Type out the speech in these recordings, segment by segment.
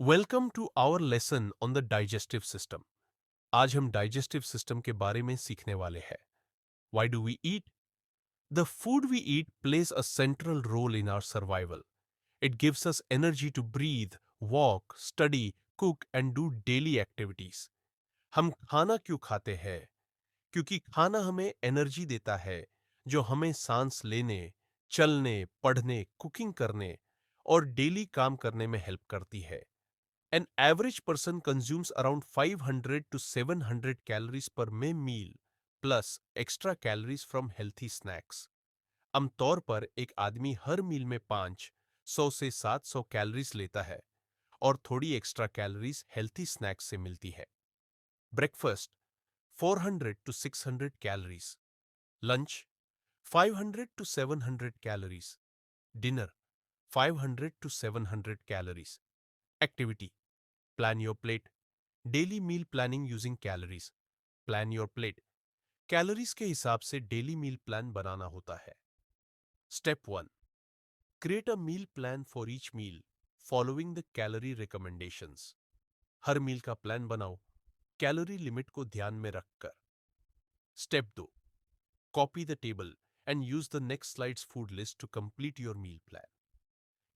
Welcome to our lesson on the digestive system. आज हम digestive system के बारे में सीखने वाले हैं। Why do we eat? The food we eat plays a central role in our survival. It gives us energy to breathe, walk, study, cook and do daily activities. हम खाना क्यों खाते हैं? क्योंकि खाना हमें एनर्जी देता है जो हमें सांस लेने, चलने, पढ़ने, कुकिंग करने और डेली काम करने में हेल्प करती है। An average person consumes around 500 to 700 calories per meal plus extra calories from healthy snacks. आमतौर पर एक आदमी हर मील में 500 से 700 कैलोरीज लेता है और थोड़ी एक्स्ट्रा कैलोरीज हेल्थी स्नैक्स से मिलती है। Breakfast 400 to 600 calories, lunch 500 to 700 calories, dinner 500 to 700 calories. Activity: plan your plate. Daily meal planning using calories. Plan your plate. Calories के हिसाब से डेली मील प्लान बनाना होता है। Step 1: create a meal plan for each meal following the calorie recommendations. हर meal का plan बनाओ calorie limit को ध्यान में रखकर। Step 2: copy the table and use the next slides food list to complete your meal plan.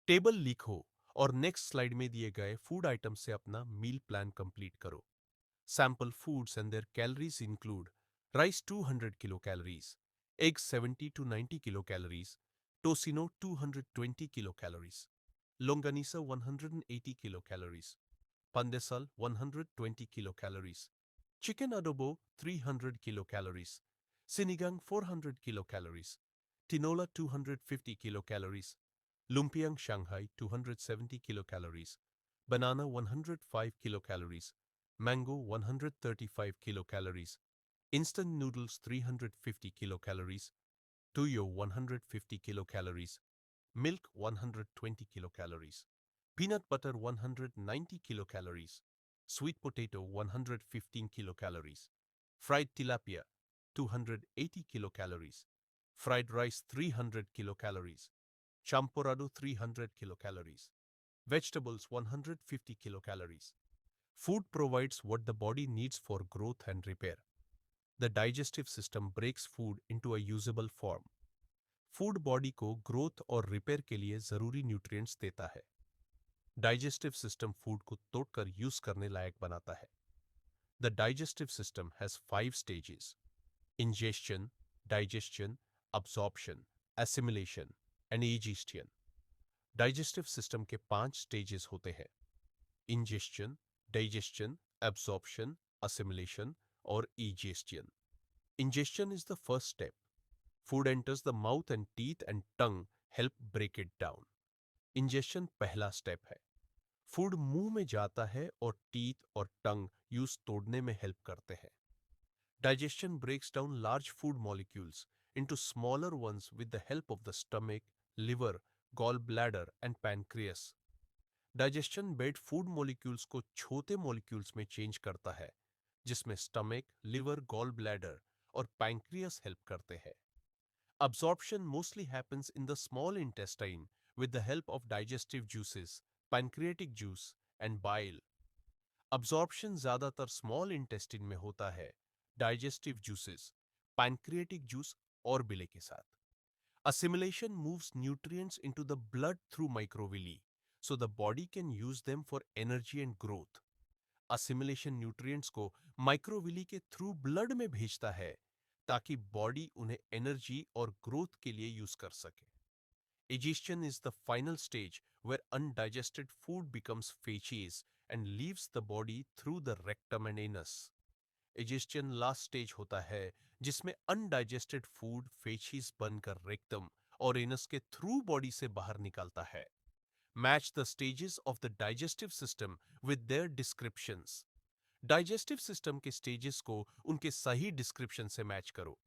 Table लिखो और next slide में दिए गए फूड आइटम से अपना मील प्लान कंप्लीट करो। Sample foods and their calories include rice 200 kilocalories, eggs 70 to 90 kilocalories, tocino 220 kilocalories, longanisa 180 kilocalories, pandesal 120 kilocalories, chicken adobo 300 kilocalories, sinigang 400 kilocalories, tinola 250 kilocalories, lumpiang Shanghai 270 kilocalories, banana 105 kilocalories, mango 135 kilocalories, instant noodles 350 kilocalories, tuyo 150 kilocalories, milk 120 kilocalories, peanut butter 190 kilocalories, sweet potato 115 kilocalories, fried tilapia 280 kilocalories, fried rice 300 kilocalories, champorado 300 kilocalories, vegetables 150 kilocalories. Food provides what the body needs for growth and repair. The digestive system breaks food into a usable form. Food body को growth और repair के लिए जरूरी nutrients देता है। Digestive system food को तोड़कर use करने लायक बनाता है। The digestive system has 5 stages: ingestion, digestion, absorption, assimilation and egestion. Digestive system के 5 स्टेजेस होते हैं: ingestion, digestion, absorption, assimilation, or egestion. Ingestion is the first step. Food enters the mouth and teeth and tongue help break it down. Ingestion पहला step है। Food मुंह में जाता है और टीथ और टंग यूज तोड़ने में हेल्प करते हैं। Digestion breaks down large food molecules into smaller ones with the help of the stomach, liver, gallbladder and pancreas. Digestion bed food molecules को छोटे मॉलिक्यूल्स में चेंज करता है, जिसमें स्टमक, लिवर, गॉल ब्लैडर और पैंक्रियस हेल्प करते हैं। Absorption mostly happens in the small intestine with the help of digestive juices, pancreatic juice and bile. Absorption ज्यादातर small intestine में होता है, digestive juices, pancreatic juice और बिले के साथ। Assimilation moves nutrients into the blood through microvilli, so the body can use them for energy and growth. Assimilation nutrients को microvilli के थ्रू ब्लड में भेजता है ताकि बॉडी उन्हें एनर्जी और ग्रोथ के लिए यूज कर सके। Digestion is the final stage where undigested food becomes feces and leaves the body through the rectum and anus. Digestion last stage होता है जिसमें अनडाइजेस्टेड फूड फेचिस बनकर रेक्टम और एनस के थ्रू बॉडी से बाहर निकलता है। Match the stages of the digestive system with their descriptions. Digestive system के स्टेजेस को उनके सही डिस्क्रिप्शन से मैच करो।